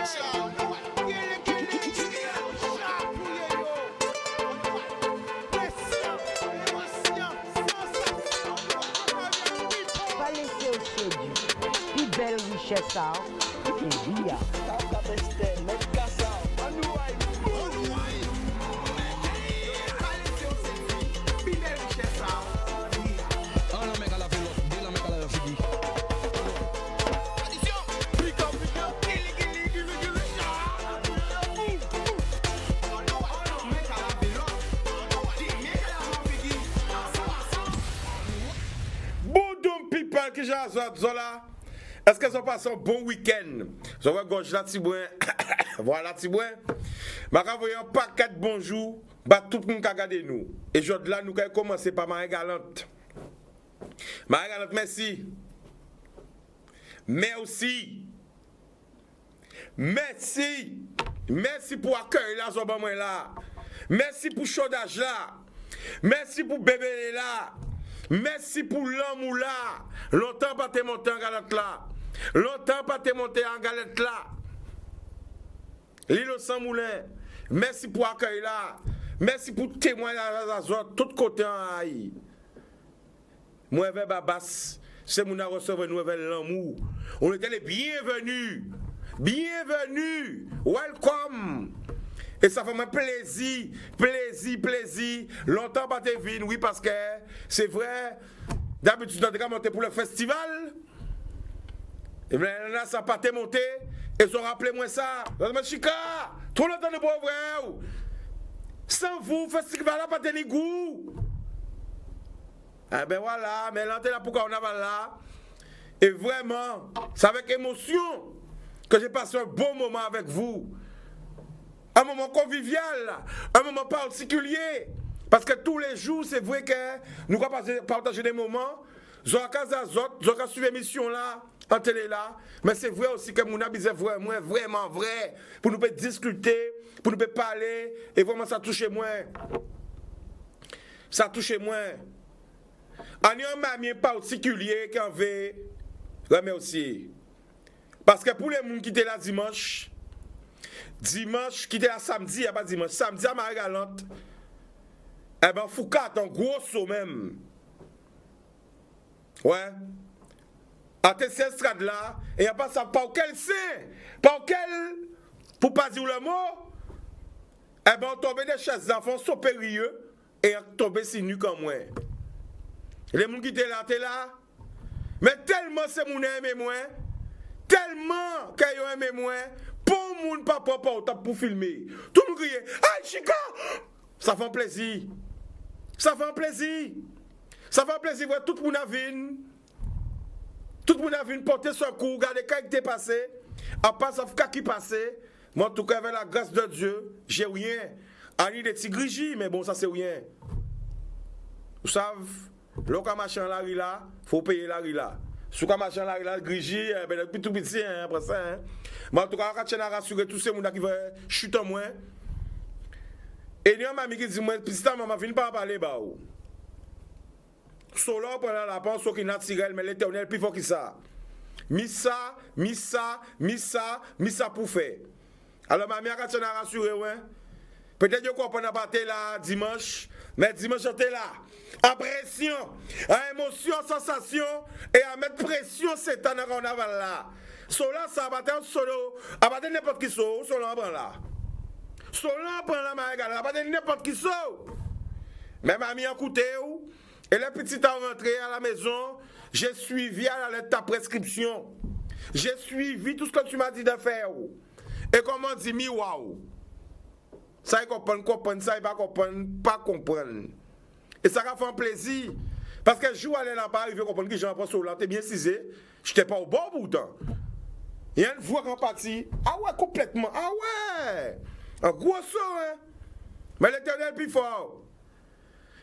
Pas laisser au séduit. Plus belle richesse, ça. C'est bien. Bonjour people qui j'ai Zola. Est-ce que ça passe un bon week-end? Je vois gauche là Tibouin. Voilà Tibouin. Je vais envoyer un paquet de bonjour. Bah tout le monde qui regarde nous. Et aujourd'hui là nous allons commencer par Marie Galante. Marie Galante, merci. Merci. Merci. Merci pour accueil là, Zobamouin là. Merci pour chaudage là. Merci pour bébé là. Merci pour l'amour là. Longtemps pas te monter en galette là. Longtemps pas te monter en galette là. Lilo sans moulin. Merci pour accueil là. Merci pour témoignage à tout côté en Haïti. Moi avec Babas, c'est mon recevoir nous avec l'amour. On était les bienvenus. Bienvenue. Welcome. Et ça fait un plaisir, plaisir. Longtemps pas te venir, oui, parce que c'est vrai. D'habitude, on a monté pour le festival. Et bien là, ça n'a pas te monté. Et ils ont rappelé moi ça. Mais Chica, trop longtemps de boire vrai. Sans vous, le festival n'a pas de goût. Eh ben voilà, mais là, pourquoi on a là. Et vraiment, c'est avec émotion que j'ai passé un bon moment avec vous. Un moment convivial, un moment particulier. Parce que tous les jours, c'est vrai que nous allons partager des moments. Nous allons suivre l'émission là, en télé là. Mais c'est vrai aussi que nous avons vraiment vrai. Pour nous discuter, pour nous parler. Et vraiment, ça touche moins. Ça touche moins. Il y a un mamie particulier qui en veut remercier. Parce que pour les gens qui étaient là dimanche, qui était là samedi, il n'y a pas dimanche, samedi à Marie-Galante, eh ben Foucault un gros saut même. Ouais. À tes estrades là, et il n'y a pas ça, par quel c'est, par quel, pour pas dire le mot, eh ben on tombait des chaises d'enfants supérieurs et on tombait si nu comme moi. Les gens qui étaient là, mais tellement c'est mon aimé moi, tellement qu'ils ont aimé moi, pour mon papa pour filmer. Tout le monde crie, aïe Chica! Ça fait un plaisir. Ça fait un plaisir. Ça fait un plaisir voir tout le monde a vu. Tout le monde a vu porter son coup, regarder quand il était passé. À part ça, qui passait. Moi, en tout cas, avec la grâce de Dieu, j'ai rien. Ani des petits grigis, mais bon, ça c'est rien. Vous savez, lorsqu'on marche dans la rue là, il faut payer la rue là. Si vous marchez dans la rue là, grigis, ben depuis tout petit, après ça. Mais en tout cas, quand on a rassuré tous ces gens qui veulent chuter en moi. Et il y a un ami qui dit, moi, petit temps, maman, viens pas parler, bah, ou. Solo pendant la panse, qui naturel, mais l'éternel, plus fort que ça. Missa pour faire. Alors, ma mère, quand on a rassuré, ouais. Peut-être que vous comprenez pas là dimanche, mais dimanche, j'étais là. À pression, à émotion, sensation, et à mettre pression, c'est un carnaval là. Cela, ça va être solo, à battre n'importe qui solo, solo en prend là. Solo en prend là, ma égale, à battre n'importe qui solo. Même ami en côté, et les petits ont rentré à la maison, j'ai suivi à la lettre de ta prescription. J'ai suivi tout ce que tu m'as dit de faire. Et comment dit, mi waouh. Ça, il comprend, ça, il va pas comprendre. Et ça va faire un plaisir. Parce que je joue à l'air pas arrivé à comprendre que j'ai un peu sur là, t'es bien cisé. Je n'étais pas au bon bout de temps. Il y a une voix qui est partie. Ah ouais, complètement. Ah ouais. Un gros saut, hein. Mais l'éternel est plus fort.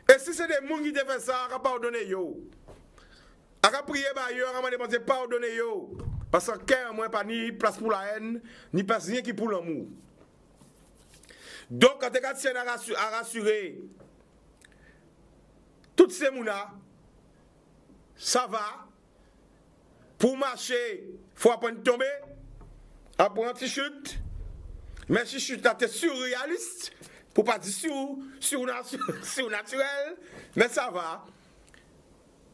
Et si c'est des gens qui devaient ça, on va pardonner yo. On va prier par eux, on va demander pardonner yo. Parce que cœur, moi, pas ni place pour la haine, ni place rien qui pour l'amour. Donc, quand tu as rassuré toutes ces mounas, ça va. Pour marcher, il faut apprendre à tomber. après un petit chute. Mais si chute là, t'es surréaliste. Pour pas dire surnaturel. Mais ça va.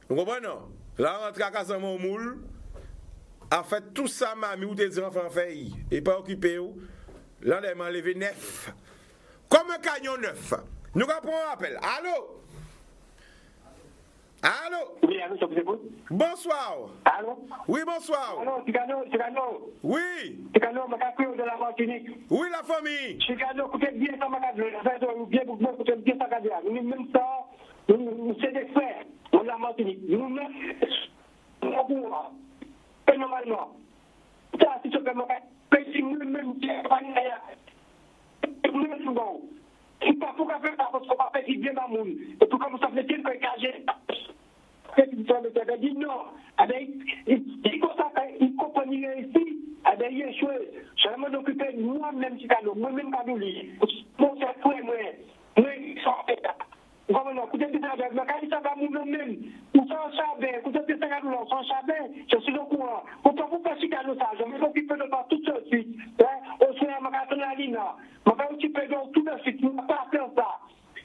Vous comprenez? Là, on rentre à Casamance au moule. En fait, tout ça, mamie, ou des enfants fait. Et pas occupé. Là, on m'a enlevé 9. Comme un camion 9. Nous avons un appel. Allô? Allô? Oui, allô, ça vous écoute? Bonsoir. Allô? Oui, bonsoir. Allô, Ticano. Oui. Ticano, ma caprio de la Martinique. Oui, la famille. Ticano, écoutez bien ça, ma caprio. Bien, écoutez bien ça, caprio. Nous, même ça, nous, c'est des frères de la Martinique. Nous-mêmes, normalement. Ça, c'est ce que moi, nous-mêmes, nous-mêmes, il pas pour faire ça, parce qu'on va faire bien dans le monde. Et pour comme ça fait-il que cacher. Il dit non. Il comprend ici. Il y a des choses. Je vais m'occuper moi-même, moi-même, pas de lui. Mon frère, moi, je suis vraiment, écoutez, ça va nous-mêmes. Nous sommes chabins. Écoutez, nous sommes chabins. Je suis au courant. Pourquoi vous passez à ça? Je vais m'occuper de tout de suite. Au soir, je vais aller là. Je vais m'occuper de tout de suite. Je ne vais pas faire ça.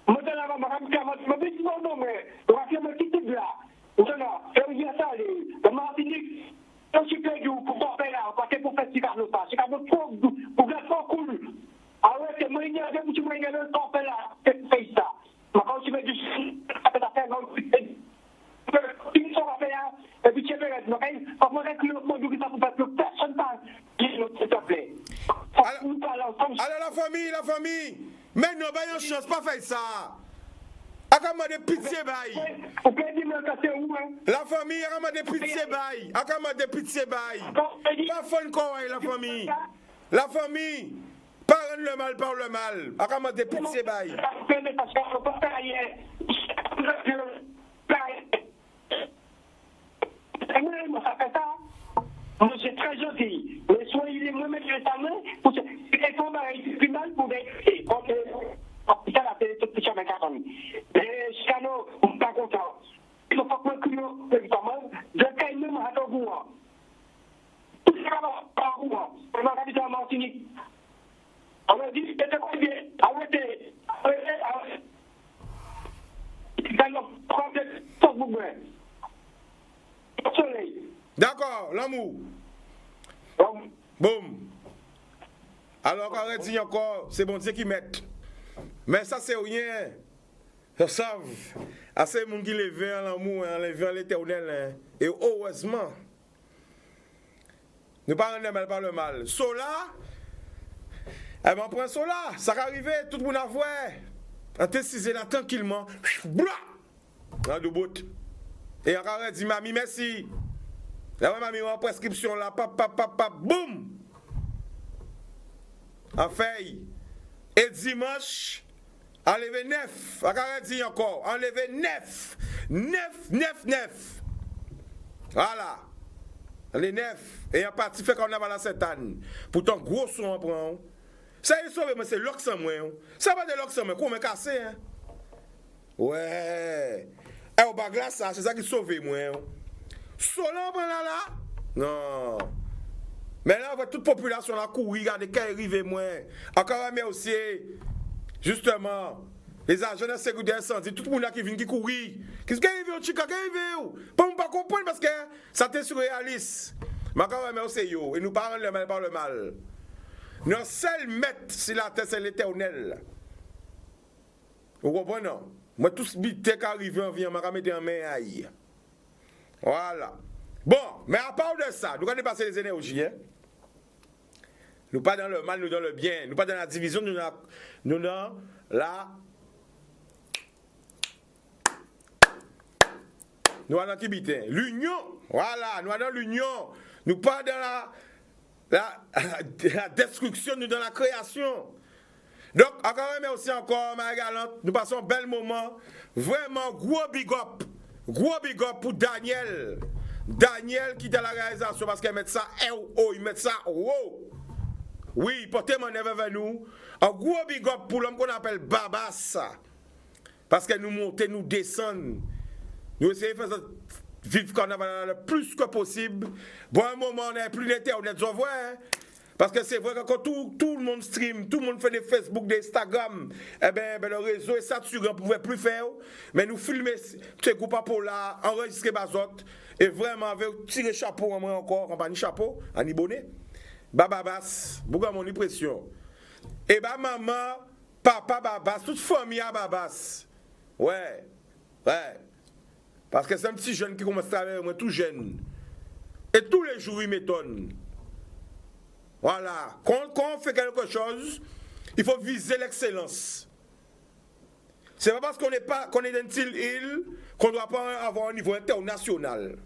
Je vais me dire, non, mais je vais faire mon petit là. Je vais dire ça, la Martinique. Je suis perdu pour faire là. Parce que pour faire ça, c'est quand même trop cool. Ah ouais, c'est moi, il y a des gens qui me temps là. C'est ça. Ma quand tu veux du ils sont à faire et puis tu veux être moi que le monde qui ça pour que personne pas s'il te plaît. Alors la famille. Mais non, bah une chance pas faire ça. Akama de pitié bail. On peut dire que c'est où hein. La famille akama de pitié bail. Akama de pitié bail. Pas fun quoi la famille. La famille parle le mal par le mal. Akama de pitié bail. C'est très gentil. Mais soyez moi mettre ta main pour que c'est final pour des ça la télé tout petit avec la famille. Et Chano, on pas content. Il faut pas que nous évidemment, je caille même à ton goût. Tout ça va pas goût. On va habiter en Martinique. On a dit c'était combien? Arrêtez. Dans le problème pour vous. Soleil. D'accord, l'amour. Boum. Alors, quand on dit encore, c'est bon Dieu qui met. Mais ça, c'est rien. Ils savent. Assez de gens qui lèvent en l'amour, en l'éternel. Et heureusement, nous ne parlons pas par le mal. Sola, eh ben, on prend Sola. Ça va arriver, tout le monde a vu. On te cisé là tranquillement. Blah! Dans le bout. Et encore, on dit, mamie, merci. Là, mamie, on a prescription là, boum! En fait, et dimanche, enlever 9. Encore dit encore, enlever 9. 9. Voilà. Les 9. Et en partie, fait qu'on a la cette année. Pourtant, gros son on prend. Ça y est sauvé, mais c'est l'oxyme, moi. Ça va de l'oxyme, qu'on m'a cassé, hein? Ouais. Et au bas glace, c'est ça qui sauve, moi. Solan prend là? Non. Mais là, on voit toute population là courir, regardez qui arrive moins. Encore mais aussi, justement, les agents de sécurité incendie, tout le monde là qui vient qui courir. Qu'est-ce qui arrive au Chica, qui arrive? Pas pas comprendre parce que ça t'est surréaliste. Mais encore mais aussi yo, et nous parlons le mal par le mal. Notre seul maître sur la terre, c'est l'Éternel. Vous comprenez? Moi, tout ce bité qui arrive en vie, je vais mettre en main aïe. Voilà. Bon, mais à part de ça, nous allons passer les énergies. Hein? Nous pas dans le mal, nous dans le bien. Nous pas dans la division, nous dans la... Nous allons qui bité? L'union. Voilà, nous dans l'union. Nous pas dans la destruction, nous dans la création. Donc, encore mais aussi encore, ma galante, nous passons un bel moment. Vraiment, gros big up. Gros big up pour Daniel. Daniel qui est dans la réalisation parce qu'il met ça il met ça oui, portez mon neveu vers nous. Un gros big up pour l'homme qu'on appelle Babas. Parce que nous montons, nous descendons. Nous essayons de faire ça vivre carnaval le plus que possible. Bon, un moment, on n'est plus d'internet, vous voyez. Parce que c'est vrai que quand tout le monde stream, tout le monde fait des Facebook, des Instagram, eh ben, le réseau est saturé, on ne pouvait plus faire. Mais nous filmer ces groupes pour là, enregistrer Bazot, et vraiment avec tirer chapeau en moi encore, compagnie chapeau, en bonnet. Babas, beaucoup mon impression. Et bah maman, papa Babas, toute famille à Babas. Ouais. Parce que c'est un petit jeune qui commence à travailler, moi tout jeune. Et tous les jours il m'étonne. Voilà. Quand on fait quelque chose, il faut viser l'excellence. C'est pas parce qu'on est dans une île qu'on ne doit pas avoir un niveau international.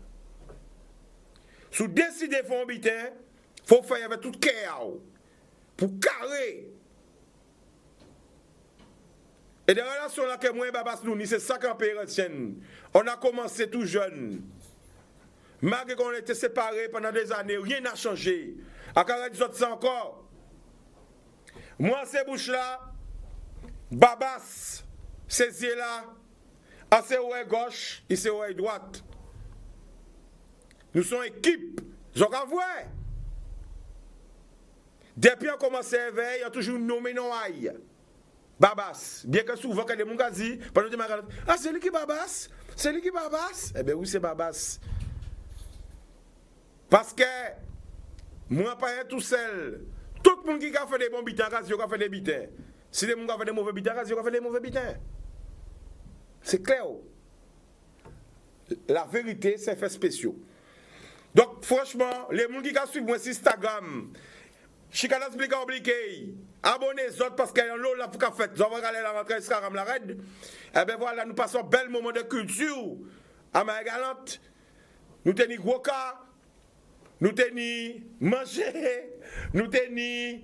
Si vous décidez de faire un bitin, il faut faire avec tout cœur. Pour carrer. Et des relations là que moi et Babas nous, c'est ça qu'on peut retenir. On a commencé tout jeune. Malgré qu'on était séparés pendant des années, rien n'a changé. À 40 ans encore. Moi, ces bouches-là, Babas, ces yeux-là, à ces oreilles gauche et ces oreilles droite. Nous sommes équipe. J'en vois. Depuis qu'on commence à éveiller, il y a toujours nommé non aïe. Babas. Bien que souvent, quand les gens disent, pendant que ah, c'est lui qui Babas? C'est lui qui Babas? Eh bien, oui, c'est Babas. Parce que, moi, pas tout seul. Tout le monde qui a fait des bons bitins, il a fait des bitins. Si les gens qui ont fait des mauvais bitins, il a fait des mauvais bitins. C'est clair. La vérité, c'est fait spécial. Donc, franchement, les gens qui ont suivi moi sur Instagram, je suis obligé. Abonnez-vous parce qu'il y a un lot là pour faire. Vous allez aller la rentrée Instagram la raid. Eh bien voilà, nous passons un bel moment de culture. À ma galante, nous tenons gros cas. Nous tenons manger, nous tenons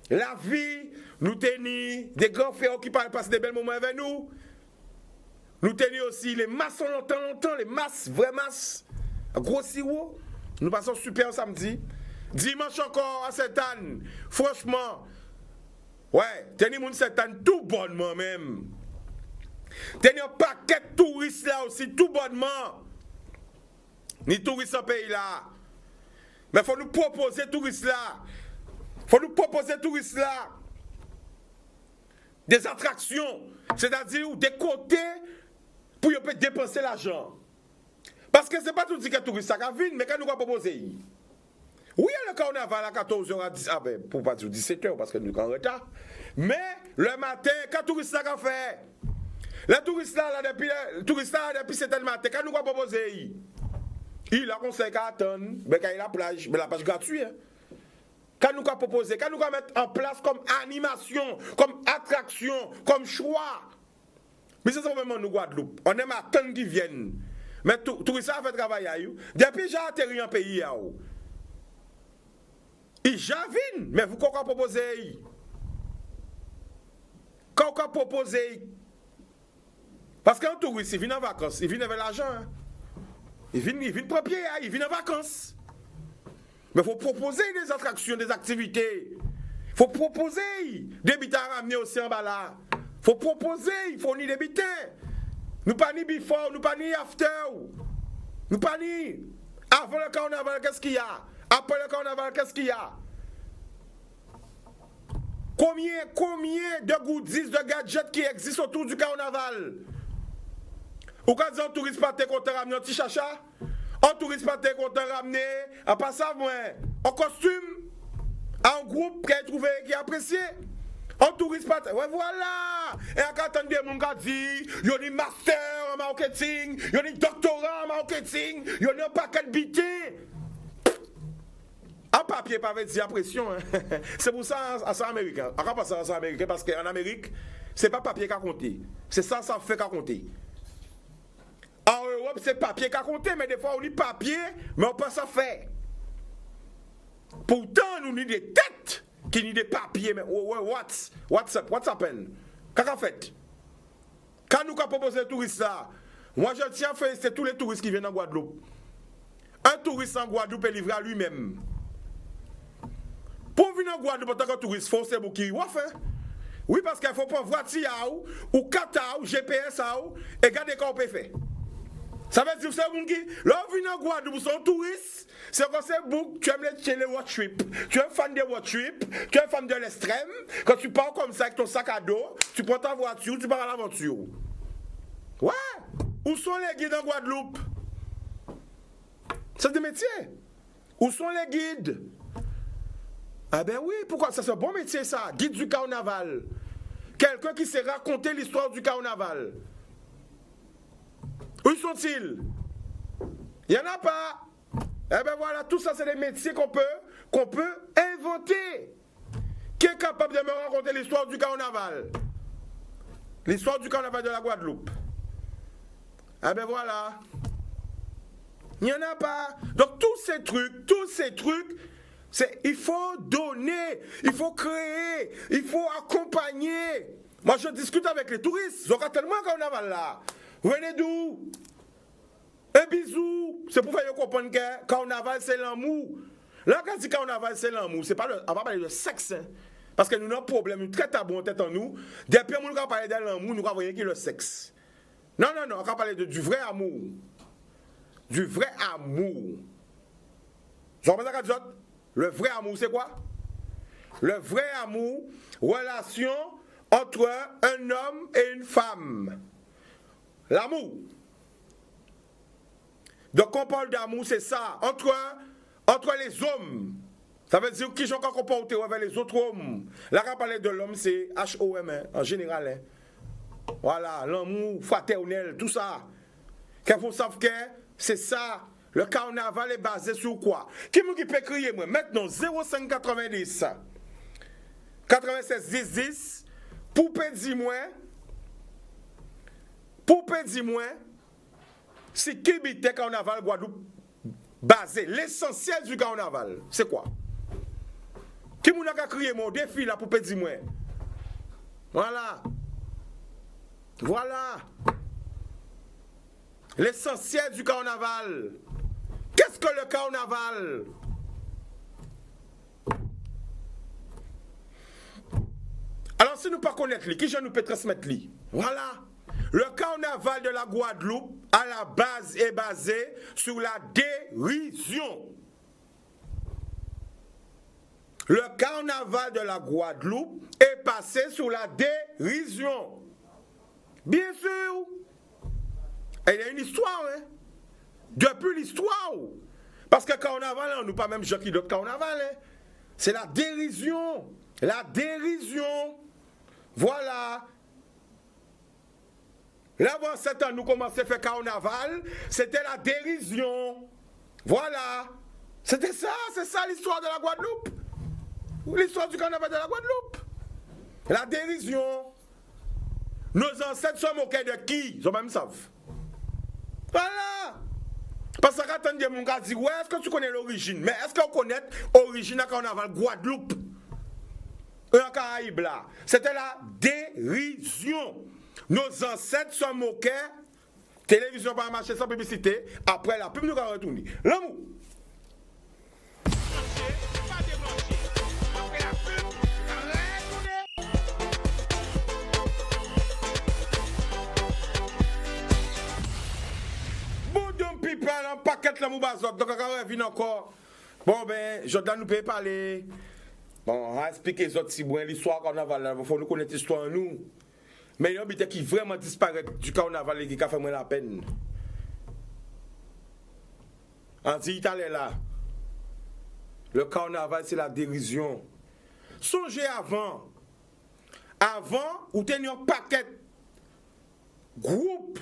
la vie, nous tenons des grands frères qui passent des bels moments avec nous. Nous tenons aussi les masses longtemps, les masses, vraies masses, gros sirop. Nous passons super samedi. Dimanche encore à cette année, franchement, ouais, tenons cette année tout bonnement même. Tenons un paquet de touristes là aussi, tout bonnement. Ni touristes en pays là. Mais il faut nous proposer touristes là. Des attractions. C'est-à-dire des côtés pour qu'ils puissent dépenser l'argent. Parce que ce n'est pas tout ce que les touristes viennent, mais quand nous proposer. Oui, le carnaval à 14h à 10h, ah ben, pour pas dire 17h parce que nous sommes en retard. Mais le matin, quand les touristes ont fait, les touristes là, depuis 7h du matin, quand nous avons proposé, il a conseillé qu'à attendre, mais quand il y a la plage gratuite. Hein. Quand nous avons proposé, quand nous avons mettre en place comme animation, comme attraction, comme choix. Mais c'est ça vraiment nous Guadeloupe. On aime attendre qu'ils viennent. Mais tout ça a fait travail à eux. Depuis j'ai atterri en pays à eux. Ils viennent, mais vous qu'est-ce qu'on propose? Qu'est-ce qu'on propose? Parce qu'un touriste, il vient en vacances, il vient avec l'argent. Hein. Il vient propre, il vient en vacances. Mais il faut proposer des attractions, des activités. Il faut proposer des bitins à ramener aussi en bas là. Il faut proposer, il faut ni des bitins. Nous pas ni before, nous pas ni after. Nous pas ni avant le carnaval, qu'est-ce qu'il y a? Après le carnaval, qu'est-ce qu'il y a? Combien de goodies, de gadgets qui existent autour du carnaval? Ou quand un touriste pas content ramener un petit chacha? Un touriste pas content ramener en passant en costume, en groupe qui a trouvé, qui a apprécié. Un touriste pas ouais voilà. Et quand on des gens qui disent, il y a des masters en marketing, il y a des doctorats en marketing, il y a un paquet de bitins. En papier, pas avec dire pression. Hein. C'est pour ça, c'est américain. On va passer à américain parce qu'en Amérique, c'est pas papier qui a compté. C'est ça fait qui a compté. En Europe, c'est papier qui a compté, mais des fois, on dit papier, mais on pense à faire. Pourtant, nous avons des têtes qui ont des papiers, mais what's happened? Qu'est-ce qu'on fait? Quand nous avons proposé les touristes là, moi je tiens à féliciter tous les touristes qui viennent en Guadeloupe. Un touriste en Guadeloupe est livré à lui-même. Pour venir en Guadeloupe en tant que touriste, il faut se bouquer. Oui, parce qu'il faut prendre voiture ou carte ou GPS et regarder comment on peut faire. Ça veut dire que c'est un monde qui, là, on vient en Guadeloupe, sont touristes, c'est quand c'est book, tu aimes les road trip, tu es un fan des road trip, tu es un fan de l'extrême, quand tu pars comme ça avec ton sac à dos, tu prends ta voiture, tu pars à l'aventure. Ouais! Où sont les guides en Guadeloupe? C'est des métiers. Où sont les guides? Ah ben oui, pourquoi? Ça c'est un bon métier ça, guide du carnaval. Quelqu'un qui sait raconter l'histoire du carnaval. Où sont-ils? Il n'y en a pas. Eh bien voilà, tout ça c'est des métiers qu'on peut inventer. Qui est capable de me raconter l'histoire du carnaval? L'histoire du carnaval de la Guadeloupe. Eh bien voilà. Il n'y en a pas. Donc tous ces trucs, il faut donner, il faut créer, il faut accompagner. Moi je discute avec les touristes, ils ont tellement un carnaval là. Venez d'où? Un bisou. C'est pour faire comprendre que carnaval c'est l'amour. Là quand on dit carnaval c'est l'amour, c'est pas on va parler de sexe. Hein. Parce que nous avons un problème, nous très tabou en tête en nous. Depuis que nous avons parlé de l'amour, nous avons voyé qui est le sexe. Non, on va parler du vrai amour. Du vrai amour. Vous comprenez ça, le vrai amour, c'est quoi? Le vrai amour, relation entre un homme et une femme. L'amour. Donc, quand on parle d'amour, c'est ça. Entre les hommes. Ça veut dire qu'ils sont encore comportés avec les autres hommes. Là, quand on parle de l'homme, c'est H-O-M, hein, en général. Hein. Voilà, l'amour fraternel, tout ça. Qu'il faut savoir que c'est ça. Le carnaval est basé sur quoi? Qui peut crier, moi? Maintenant, 0590 96 10 10. Poupée, dis-moi. Si qui était carnaval Guadeloupe basé, l'essentiel du carnaval, c'est quoi? Qui m'a crié mon défi là, poupée, dis-moi. Voilà. L'essentiel du carnaval. Qu'est-ce que le carnaval? Alors si nous ne connaissons pas, qui je nous peux transmettre lui? Voilà. Le carnaval de la Guadeloupe, à la base, est basé sur la dérision. Le carnaval de la Guadeloupe est passé sur la dérision. Bien sûr. Et il y a une histoire, hein. Depuis l'histoire. Parce que carnaval, on nous pas même gens qui d'autres carnaval. Hein. C'est la dérision. La dérision. Voilà. Là, avant 7 ans, nous commençons à faire carnaval. C'était la dérision. Voilà. C'était ça, c'est ça l'histoire de la Guadeloupe. L'histoire du carnaval de la Guadeloupe. La dérision. Nos ancêtres sont moqués de qui? Ils ont même savent. Voilà. Parce que quand on dit, mon gars dit, ouais, est-ce que tu connais l'origine? Mais est-ce qu'on connaît l'origine du carnaval Guadeloupe? Un Caraïbe là. C'était la dérision. Nos ancêtres sont moqués. Télévision par marché sans publicité. Après la pub, nous allons retourner. L'amour. People, un paquet l'amour bazot. Donc, on va venir encore. Bon, ben, Jordan nous peut parler. Bon, on va expliquer les autres si bon, l'histoire carnaval. Il faut nous connaître l'histoire, nous. Mais il y a un bité qui vraiment disparaît du carnaval et qui a fait moins la peine. En dit, Italien là. Le carnaval, c'est la dérision. Songez avant. Avant, vous teniez un paquet groupe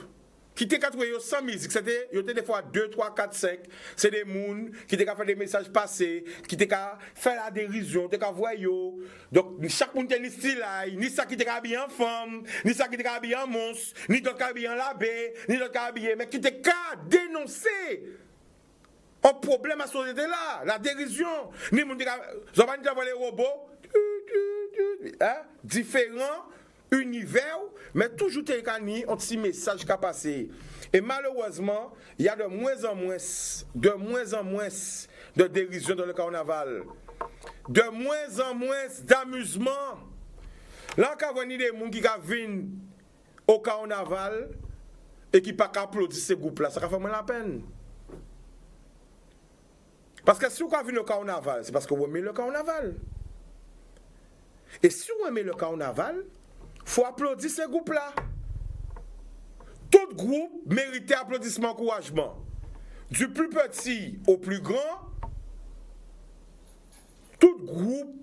qui était qu'à trouver sans musique. C'était des fois 2, 3, 4, 5. C'est des gens qui étaient qu'à faire des messages passés, qui étaient qu'à faire la dérision, qui étaient qu'à voir. Donc, chaque monde était style là, ni ça qui était habillé en femme, ni ça qui était habillé en monstre, ni d'autres habillé en labé, ni d'autres habillé, mais qui était qu'à dénoncer un problème à ce société là, la dérision. Ni monde qui ont pas dit les robots, différents univers, mais toujours un petit message qui a passé. Et malheureusement, il y a de moins en moins de dérision dans le carnaval. De moins en moins d'amusement. Là, quand on a des gens qui viennent au carnaval, et qui pas applaudir ces groupes-là, ça va faire moins la peine. Parce que si vous avez vu le carnaval, c'est parce que vous aimez le carnaval. Et si vous aimez le carnaval, il faut applaudir ces groupes-là. Tout groupe mérite applaudissement, encouragement. Du plus petit au plus grand, tout groupe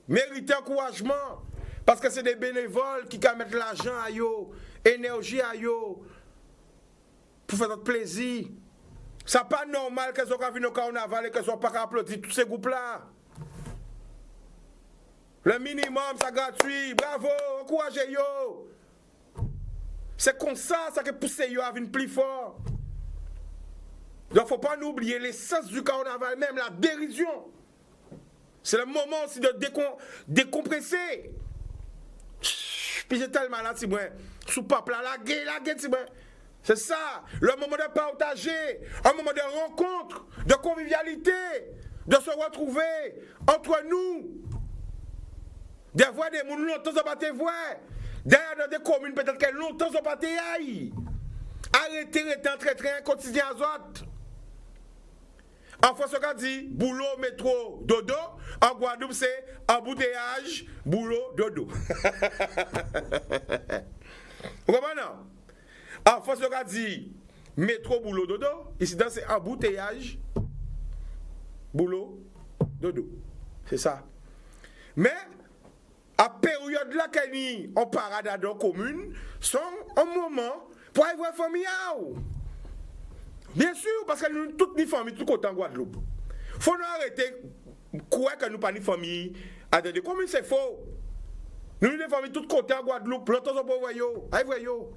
mérite encouragement. Parce que c'est des bénévoles qui mettent l'argent à eux, énergie à eux, pour faire notre plaisir. Ça n'est pas normal qu'elles soient venus au carnaval et qu'elles ne soient pas applaudir tous ces groupes-là. Le minimum, c'est gratuit. Bravo, encouragez-yo. C'est comme ça que pousse yo à venir plus fort. Donc, il ne faut pas nous oublier l'essence du carnaval, même la dérision. C'est le moment aussi de décompresser. Puis j'ai tellement là, si moi, sous pape là, la gueule, si moi. C'est ça, le moment de partager, un moment de rencontre, de convivialité, de se retrouver entre nous. Des voix des gens longtemps sont pas te voir. D'ailleurs, dans des communes, peut-être que longtemps sont pas te aïe. Arrêtez d'entrer quotidien à autres. En France, on dit boulot, métro, dodo. En Guadeloupe, c'est embouteillage, boulot, dodo. Vous comprenez? En France, on dit métro, boulot, dodo. Ici, c'est embouteillage, boulot, dodo. C'est ça. Mais, à période là qu'on parade dans la commune, sont un moment pour aller voir la famille. Bien sûr, parce que nous, toutes les familles, tout côté en Guadeloupe. Il faut nous arrêter de croire que nous pas de famille à des communes, c'est faux. Nous, les familles, tout côté en Guadeloupe, longtemps, on peut voir yo. Allez voir yo.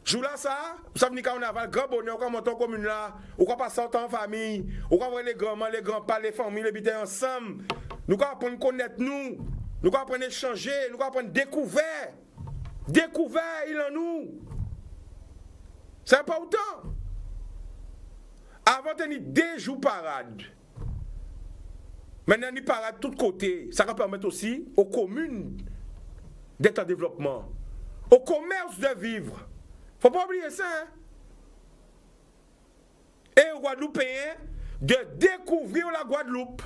Jour là, ça, vous savez, quand on a le grand bonheur, quand on monte en commune là, on va passer en famille, on va voir les grands-mères, les grands-pères, les familles, les habiter ensemble. Nous allons apprendre à connaître nous allons apprendre à échanger, nous allons apprendre à découvrir. Découvrir, il en nous. C'est important. Avant de tenir 2 jours parade, maintenant, nous parade de tous côtés. Ça va permettre aussi aux communes d'être en développement, au commerce de vivre. Il ne faut pas oublier ça. Hein? Et aux Guadeloupéens de découvrir la Guadeloupe.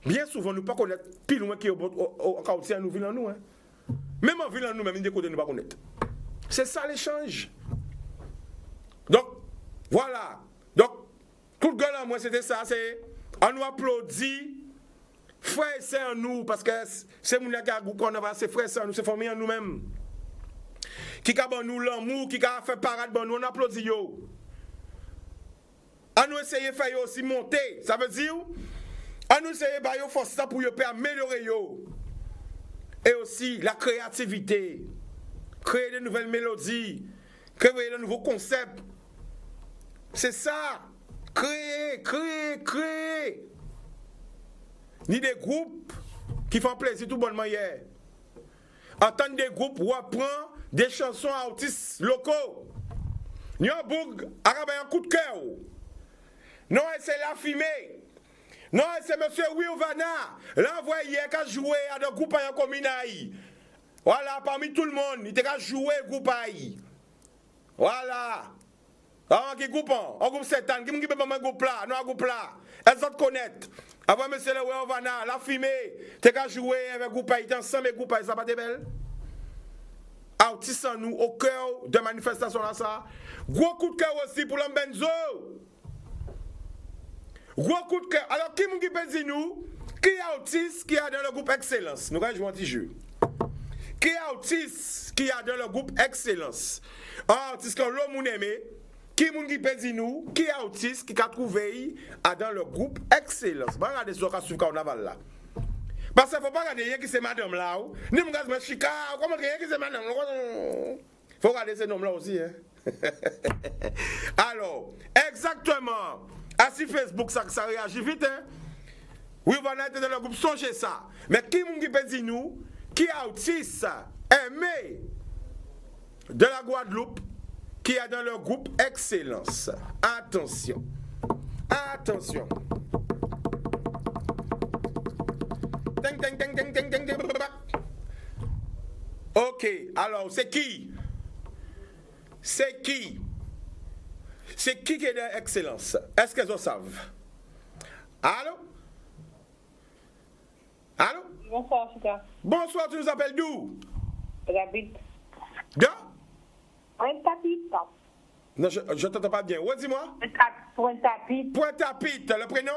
Bien souvent, nous ne pas connaître plus loin qu'au quartier, nous vivons nous. Hein? Même en ville, nous, même des côtés, nous ne pas connaître. C'est ça l'échange. Donc, voilà. Donc, tout le gars, moi, c'était ça. C'est, on nous applaudit. Frères et sœurs, nous, parce que c'est mon gars qu'on a, c'est frères et sœurs, nous, c'est famille en nous-mêmes. Qui a nous l'amour, qui a fait parade, nous, on applaudit. Yo. On nous essayer de faire aussi monter. Ça veut dire, on nous essayer de faire force pour améliorer. Yo. Et aussi la créativité. Créer de nouvelles mélodies. Créer de nouveaux concepts. C'est ça. Créer. Ni des groupes qui font plaisir tout bonnement hier. Entendre des groupes où on apprend des chansons à artistes locaux. Nous avons un coup de cœur. Non, c'est la fumée. Non, c'est M. Will Vanna. L'envoyé hier qui a joué à des groupes en commune. Voilà, parmi tout le monde, il a joué au groupe aïe. Voilà. Alors, qui groupe un groupe 7 ans, qui me dit un groupe là, non un groupe là. Elles ont connaître. Avant M. Will Vanna, la fumée, tu as joué avec un groupe aïe, ensemble, groupe aïe, ça va être belle. Artistes en nous, au cœur de manifestation là, ça. Gros coup de cœur aussi pour l'homme Benzo. Gros coup de cœur. Alors, qui peut dire nous, qui est autiste qui a dans le groupe Excellence? Nous allons jouer un petit jeu. Qui est autiste qui a dans le groupe Excellence? Un artiste qu'on l'homme aimé, qui peut dire nous, qui est autiste qui a trouvé dans le groupe Excellence? Regardez ce qu'on a sur le carnaval là. Parce qu'il ne faut pas regarder rien qui c'est madame là. Ni me regarder Chica, comment rien qui c'est madame là. Il faut regarder ces noms là aussi. Hein? Alors, exactement. Ah, si Facebook, ça réagit vite. Hein? Oui, on va être dans le groupe, songez ça. Mais qui peut dire nous, qui est autiste, aimé de la Guadeloupe, qui est dans le groupe Excellence? Attention. Attention. Ok. OK. Alors, c'est qui? C'est qui? C'est qui est de excellence? Est-ce qu'elles le savent? Allô? Allô? Bonsoir, Chita. Bonsoir, tu nous appelles d'où? J'habite. De? Pointe-à-Pitre. Non, je t'entends pas bien. Ouais, dis-moi. Pointe-à-Pitre. Pointe-à-Pitre, le prénom?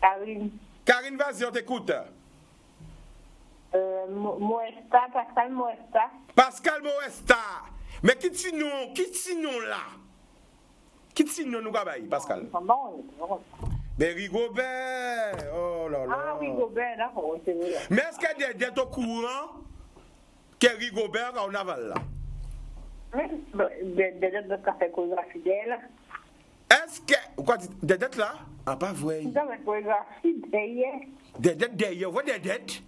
Karine. Karine, vas-y, on t'écoute. Moesta, Pascal Moesta. Pascal Moesta. Mais qui t'y nom là? Qui t'y nom nous gabaye, Pascal? Bon. Ben Rigobert. Oh là là. Ah oui, Gobert, d'accord, c'est vrai. Mais est-ce qu'il y a des au courant que Rigobert en aval là? Des dettes de café Cosa Fidèle. Est-ce que. Quoi, des dettes là? Ah, pas vrai. Dans le Cosa Fidèle. Des dettes derrière. Vous voyez des dettes?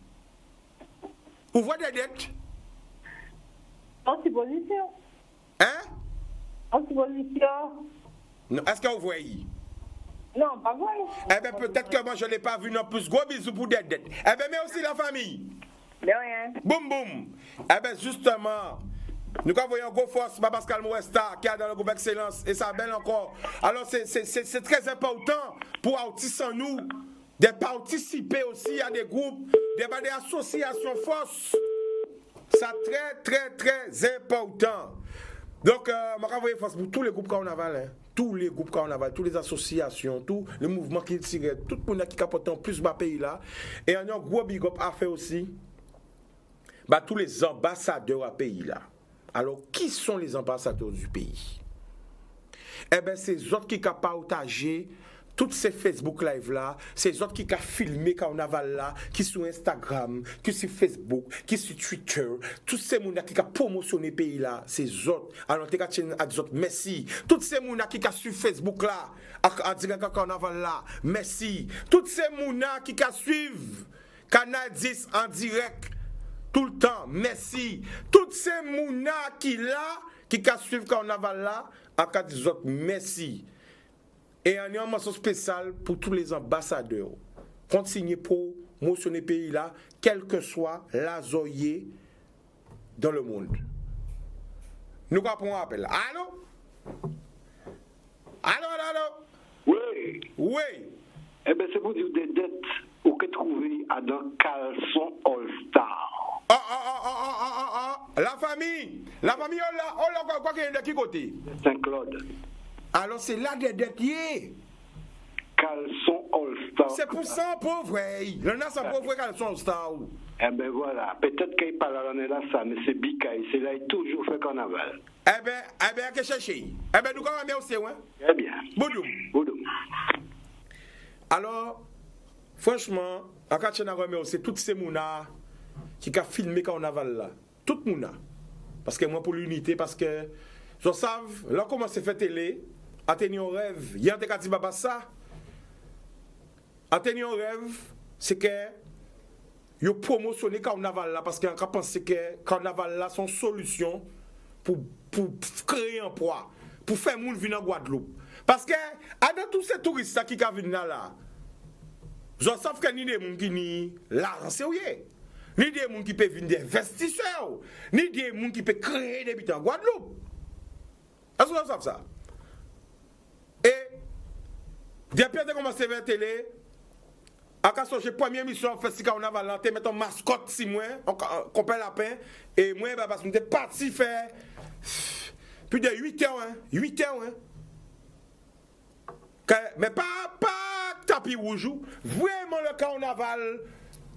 Vous voyez des dettes? En supposition. Hein? En supposition. Non, est-ce que vous voyez? Non, pas vrai. Eh bien, peut-être que moi je ne l'ai pas vu non plus. Gros bisous pour des dettes. Eh bien, mais aussi la famille. De rien. Boum, boum. Eh bien, justement, nous voyons Go Force, Pascal Moesta, qui est dans le groupe Excellence, et ça belle encore. Alors, c'est très important pour artistes en nous de participer aussi à des groupes, des associations force. C'est très, très, très important. Donc, je vais envoyer force pour tous les groupes carnaval, hein. Tous les groupes carnaval, toutes les associations, tous les mouvements qui tirent, tout le monde qui capote en plus dans pays là. Et on a un gros big up à faire aussi. Bah, tous les ambassadeurs à pays là. Alors, qui sont les ambassadeurs du pays? Eh bien, c'est eux qui ont partagé toutes ces Facebook live là, c'est eux qui ont filmé carnaval là, qui sur Instagram, qui sur Facebook, qui sur Twitter, tous ces gens qui ont promotionné le pays là, c'est eux. Alors, on a dit merci. Tous ces gens qui ont sur Facebook là, en direct carnaval là, merci. Tous ces gens qui ont suivi Canal 10 en direct tout le temps, merci. Tous ces mouna qui là, qui suivent carnaval là, à 4 autres, merci. Et on a une mention spéciale pour tous les ambassadeurs. Continuez pour motionner le pays là, quel que soit l'azoyer dans le monde. Nous avons un appel. Allô? Allô? Oui. Oui. Eh bien, c'est pour dire des dettes ou que trouver à dans Caleçon All-Star. La famille, on l'a quoi qu'il y a de qui côté? Saint-Claude. Alors c'est là des dettes qui est. Caleçon All-Star. C'est pour ça pauvre. Il y en a sans pauvre Caleçon All-Star. Eh bien voilà, peut-être qu'il parle à l'année là ça, mais c'est Bikaï, c'est là il toujours fait carnaval. Eh bien, que chercher. Eh bien, nous quand même aussi, hein? Eh bien. Boudoum. Alors, franchement, à Kachena c'est toutes ces mounas qui ont filmé carnaval là. Toutes mounas. Parce que moi, pour l'unité, parce que je sais, là, comment c'est fait télé, à tenir un rêve. Il y a un dit baba ça. À tenir un rêve, c'est que yo promotionné carnaval là parce qu'on a pensé que carnaval là son solution pour créer un emploi, pour faire moun venir en Guadeloupe. Parce que dans tous ces touristes qui viennent là, je sais que ni des gens qui ni l'argent ni des gens qui peuvent venir des investisseurs, ni des gens qui peuvent créer des habitants en Guadeloupe. Est-ce que vous savez ça? Et depuis que j'ai commencé à faire télé, à la première mission, festival carnaval, on mettre en mascotte 6 mois, on compère lapin, et moi, parce que je suis parti faire plus de 8 heures, hein. 8 heures, hein. Mais pas tapis rouge, vraiment le carnaval,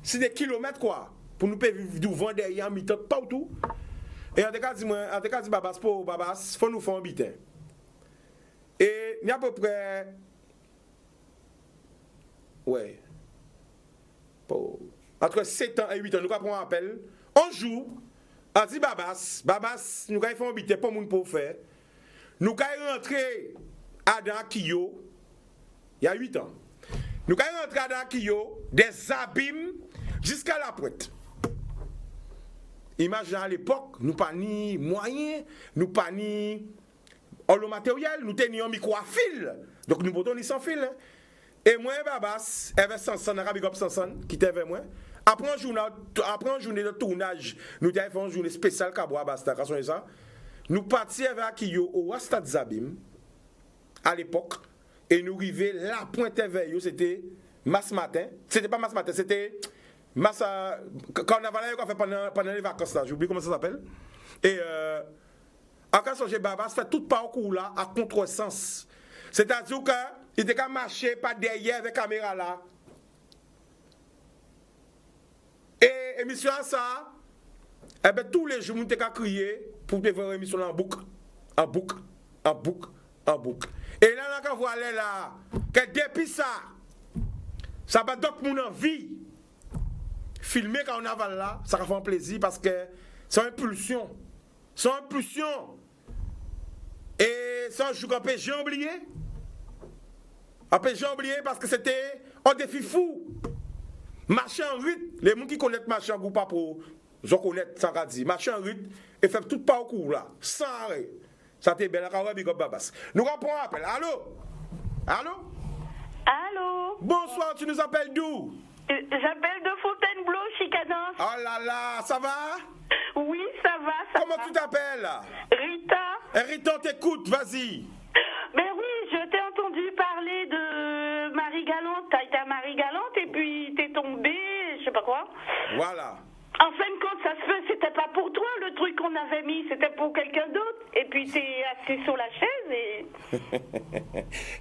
c'est des kilomètres quoi, pour nous vivre du vent derrière, mi-temps, partout. Et en tout cas, dit Babas, pour Babas, il faut nous faire un bitin. Et il y a à peu près. Ouais. Entre 7 ans et 8 ans, nous avons un appel. Un jour, on dit Babas, nous avons fait un bitin pour nous pour faire. Nous avons rentré à Dankio, il y a 8 ans. Nous avons rentré à Dankio, des abîmes jusqu'à la pointe. Imaginez à l'époque, nous pas ni moyens, nous pas ni le matériel, nous tenions un micro à fil. Donc nous portons sans fil. Hein. Et moi, Babas, avec Sanson, Arabic Sanson, qui était avec moi, après une journée de tournage, nous avons fait une journée spéciale Kaboa Basta, quand on ça. Nous partions avec Akiyo au Stade Zabim à l'époque et nous arrivions la pointe vers eux, c'était Mass Matin. C'était pas Mass Matin, c'était Mass Carnaval qu'on fait pendant les vacances là, j'oublie comment ça s'appelle. Et en cas de Babas fait tout parcours là à contresens. C'est-à-dire qu'il était qu'à marcher pas derrière avec la caméra là. Et émission ça, eh ben tous les jours, nous t'es qu'à crier pour te voir l'émission en boucle, en boucle, en boucle, en boucle. Et là, quand vous allez là, que depuis ça va d'autres monde en vie. Filmer quand on avale là, ça va faire un plaisir parce que c'est une impulsion. C'est une impulsion. Et ça, je joue qu'un peu, j'ai oublié. Un peu, j'ai oublié parce que c'était un défi fou. Marcher en rythme, les gens qui connaissent marcher en groupe pas pour je connais sans dire marcher en rythme et faire tout parcours là sans arrêt. Ça t'est bien là big up babas. Nous reprenons appel. Allô? Allô? Allô? Bonsoir, tu nous appelles d'où? J'appelle de Fontainebleau, Chicadance. Oh là là, ça va? Oui, ça va, ça Comment va. tu t'appelles? Rita. Rita, on t'écoute, vas-y. Ben oui, je t'ai entendu parler de Marie Galante. T'as été à Marie Galante et puis t'es tombé, je sais pas quoi. Voilà. En fin de compte, ça se fait, c'était pas pour toi le truc qu'on avait mis, c'était pour quelqu'un d'autre. Et puis t'es assis sur la chaise et...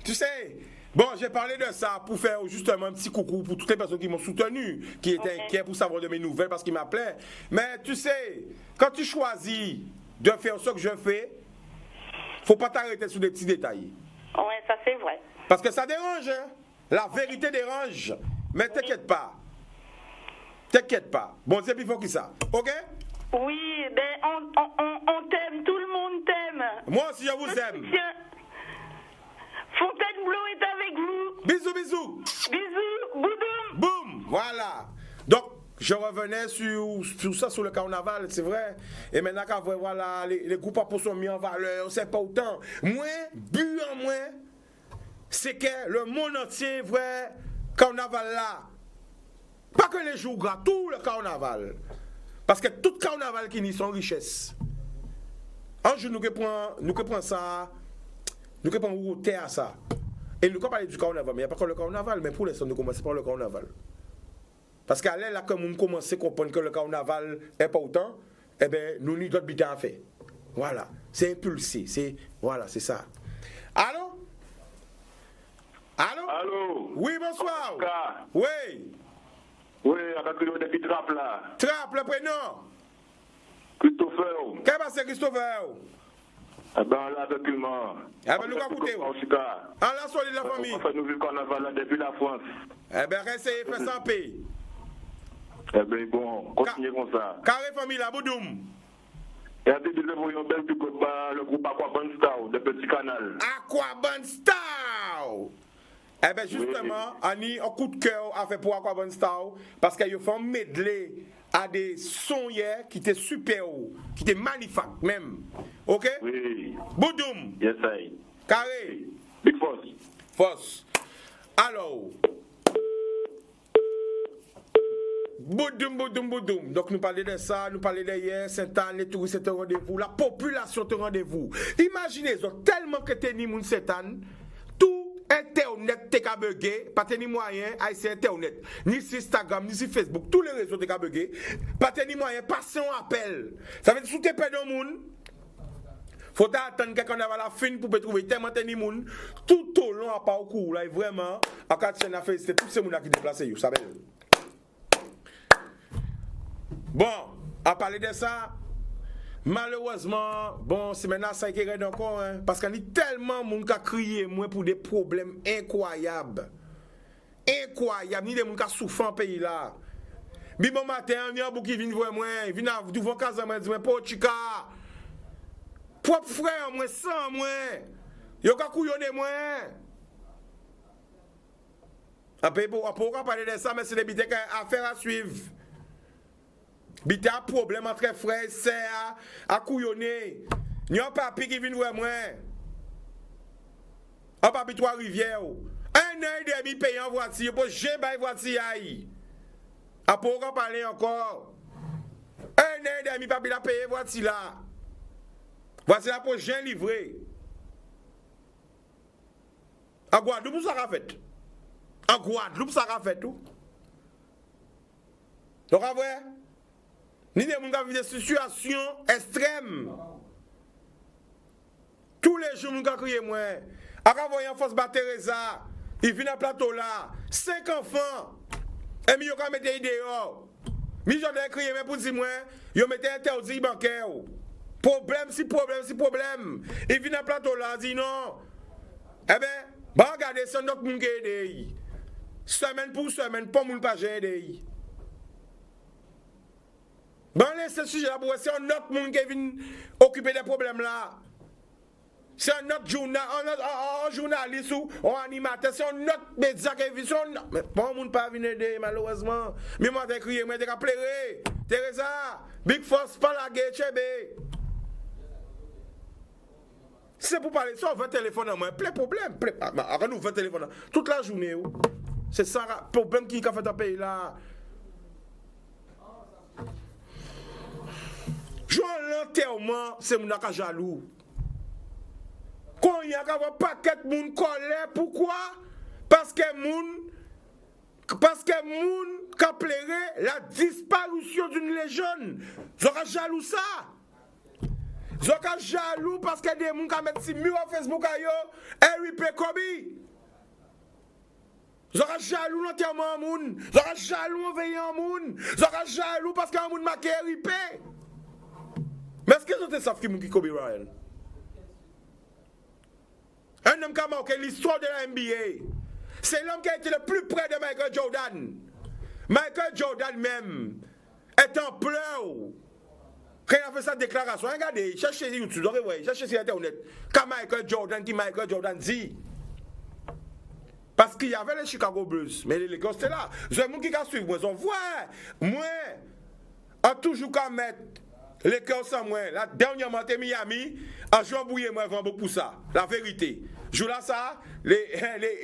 Tu sais, bon, j'ai parlé de ça pour faire justement un petit coucou pour toutes les personnes qui m'ont soutenu, qui étaient inquiets pour savoir de mes nouvelles parce qu'ils m'appelaient. Mais tu sais, quand tu choisis de faire ce que je fais, faut pas t'arrêter sur des petits détails. Ouais, ça c'est vrai. Parce que ça dérange, hein? La vérité dérange. Mais t'inquiète pas. T'inquiète pas. Bon, c'est plus fort que ça. Ok? Oui, ben on t'aime, tout le monde t'aime. Moi aussi, je vous aime. Fontainebleau est avec vous. Bisous, bisous. Bisous, boudoum. Boum. Voilà. Donc, je revenais sur ça, sur le carnaval, c'est vrai. Et maintenant, quand voilà, les groupes à sont mis en valeur, c'est pas autant. Moi, but en moi, c'est que le monde entier, vrai, carnaval là, pas que les jours gras, tout le carnaval. Parce que tout carnaval qui n'y sont richesse. Un jour, nous prenons ça, nous prenons route à ça. Et nous parlons du carnaval, mais il n'y a pas que le carnaval, mais pour l'instant, nous commençons par le carnaval. Parce qu'à l'aide, là, comme on commence à comprendre que le carnaval est important, eh bien, nous n'y d'autres bidons à faire. Voilà. C'est impulsé. Voilà, c'est ça. Allô? Allô? Allô? Oui, bonsoir. Oscar. Oui. Oui, avec le depuis Trappe là. Trappe, le prénom? Christopher. Qu'est-ce que c'est, Christopher? Eh ben là, avec le mort. Eh ben, nous allons écouter. Oscar. En la solide de la famille. On fait nous vivre carnaval là depuis la France. Eh bien, restez, faites ça en paix. Eh bien, bon, continuez comme ça. Carré famille, la boudoum. Et à dit, nous voyons belle du le groupe Aquaban Star, de Petit Canal. Aquaban Star! Eh bien, justement, oui. Annie, un coup de cœur a fait pour Aquaban Star parce qu'ils font medley à des sons hier qui étaient super, qui étaient magnifiques même. Ok? Oui. Boudoum. Yes, I. Carré. Big Force. Force. Alors. Boudoum, boudoum, boudoum. Donc nous parlons de ça, nous parlons d'hier, Saint-Anne, les touristes étaient au rendez-vous, la population était au rendez-vous. Imaginez, tellement que t'es ni moun Saint-Anne, tout Internet t'es qu'à bugger, pas t'es ni moyen, c'est Internet, ni sur Instagram, ni sur Facebook, tous les réseaux t'es qu'à bugger, pas t'es ni moyen, passer un appel. Ça veut dire sous tes pères dans le monde, faut attendre qu'on a la fin pour trouver tellement t'es ni moun, tout au long à parcours, là, vraiment, à 4 chaînes à faire, c'est tous ces moun qui déplacent, vous savez. Bon, à parler de ça, malheureusement, bon, c'est maintenant ça qui est encore, hein, parce qu'il y a tellement de monde qui a crié moi pour des problèmes incroyables. Incroyables, ni des gens qui souffrent en pays là. Mais bon matin, il y a beaucoup qui viennent voir moi, ils viennent devant casa, ils disent, pour Chica, propre frère, moi, sans moi, ils ont couillonné moi. Après, pour parler de ça, mais c'est des bidets affaires à suivre. Bité un problème entre frères et sœurs, à couillonner. N'y a pas papi qui vient voir moi. Un papi Trois-Rivières. Un an et demi payé en voiture, pour j'ai bail voiture aïe. Après, on va parler encore. Un an et demi, papi l'a payé, voici là. Voici la prochaine livrée. En Guadeloupe, ça a fait. En Guadeloupe, ça a fait tout. Donc, à vrai, ni des gens qui vivent des situations extrêmes. Tous les jours, nous avons crié, moi. Après, voyez en force Teresa, il vient à plateau là, 5 enfants. Et puis, il a mis des dehors. Mais j'en ai crié, mais pour dire, moi, il a mis interdit bancaire. Problème, si problème, si problème. Il vient à plateau là, il dit non. Eh bien, bah, regardez, c'est notre monde qui a aidé. Semaine pour semaine, pas mon pas j'ai aidé. Bon, ce sujet-là, c'est un autre monde qui vient occuper des problèmes là. C'est un autre journaliste ou un animateur, c'est un autre média qui vient. Mais bon, monde pas venir aider, malheureusement. Mais moi, j'ai crié, moi, j'ai pleuré. Teresa, Big Force, pas la guerre, Chébé. C'est pour parler, ça, on veut téléphone à moi, plein problème. Après, nous, on veut téléphone toute la journée. C'est ça, le problème qui a fait un pays là. Jouer l'enterrement, c'est mon acca jaloux. Quand il y a un paquet de monde colère, pourquoi? Parce que moun qui plairait la disparition d'une légende. Vous êtes jaloux ça? Vous êtes jaloux parce que des gens qui mettent si mur sur Facebook à yo, RIP Kobe. Vous êtes jaloux l'enterrement moun. Vous êtes jaloux en veillant moun. Vous êtes jaloux parce qu'un moun marqué RIP. Mais est-ce que vous savez qui est Kobe Bryant? Un homme qui a marqué l'histoire de la NBA. C'est l'homme qui a été le plus près de Michael Jordan. Michael Jordan même est en pleurs. Quand il a fait sa déclaration, regardez, cherchez sur YouTube, cherchez sur Internet. Quand Michael Jordan dit. Parce qu'il y avait les Chicago Bulls, mais les Lakers étaient là. Je sais qui a suivi, moi, on voit. Moi, a toujours qu'à mettre les Lakers sans moi. La dernière montée Miami, a joué bouillé moi avant beaucoup ça. La vérité. Je là ça, les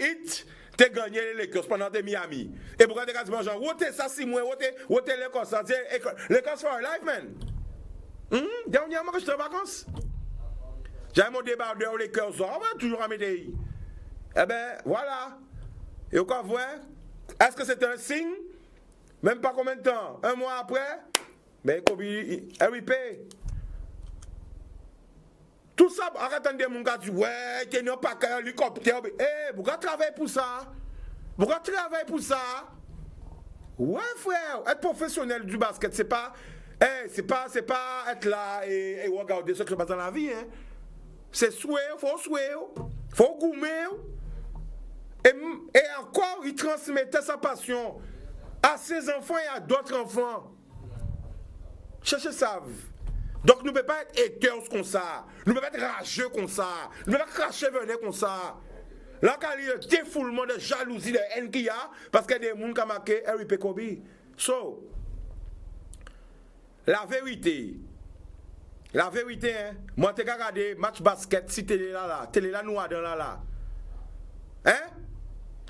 hits, t'es gagné les Lakers pendant des Miami. Et pourquoi t'es quasiment genre, wote ça si moi, wote les Lakers, ça dit, Lakers for life, man. Dernièrement que je suis en vacances. J'avais mon débardeur aux Lakers, on va toujours en mettre. Eh ben, voilà. Et au cas voir, est-ce que c'est un signe? Même pas combien de temps? Un mois après? Ben, Kobe, RIP. Tout ça, arrêtez de mon gars, ouais, t'es non pas qu'un hélicoptère. Eh, pourquoi travailler pour ça? Pourquoi travailler pour ça? Ouais, frère, être professionnel du basket, c'est pas être là et regarder ce qui se passe dans la vie, hein. C'est faut goumer. Et encore, il transmettait sa passion à ses enfants et à d'autres enfants. Cherchez ça. Donc, nous ne pouvons pas être haters comme ça. Nous ne pouvons pas être rageux comme ça. Nous ne pouvons pas cracher venir comme ça. Là, quand il y a le défoulement de jalousie, de haine qu'il y a, parce qu'il y a des gens qui ont marqué RIP Kobe. So, la vérité, hein, moi, je regardé match basket, si télé là, nous dans là. Hein?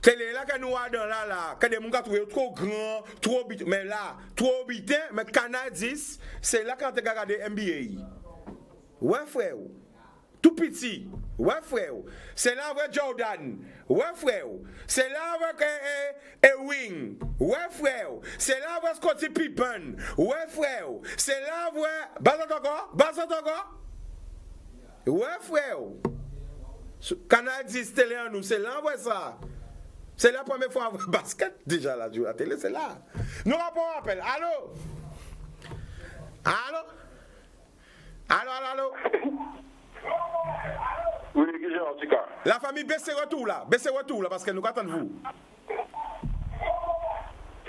Télé là, que nous dans là, que des gens qui ont trouvé trop grand, trop bit, mais là, trop bitin, mais Canal 10, c'est là quand tu regardé NBA. Ouais, frère. Tout petit. Ouais, frère. C'est là avec Jordan. Ouais, frère. C'est là avec Ewing. Ouais, frère. C'est là avec Scottie Pippen. Ouais, frère. C'est là avec Bazotogo. Ouais, frère. Canal 10 télé en nous, c'est là avec ça. C'est la première fois avec basket déjà là, à la télé, c'est là. Nous rappelons un appel. Allô? Oui, en tout cas. La famille baissez retour là, parce que nous attendons vous.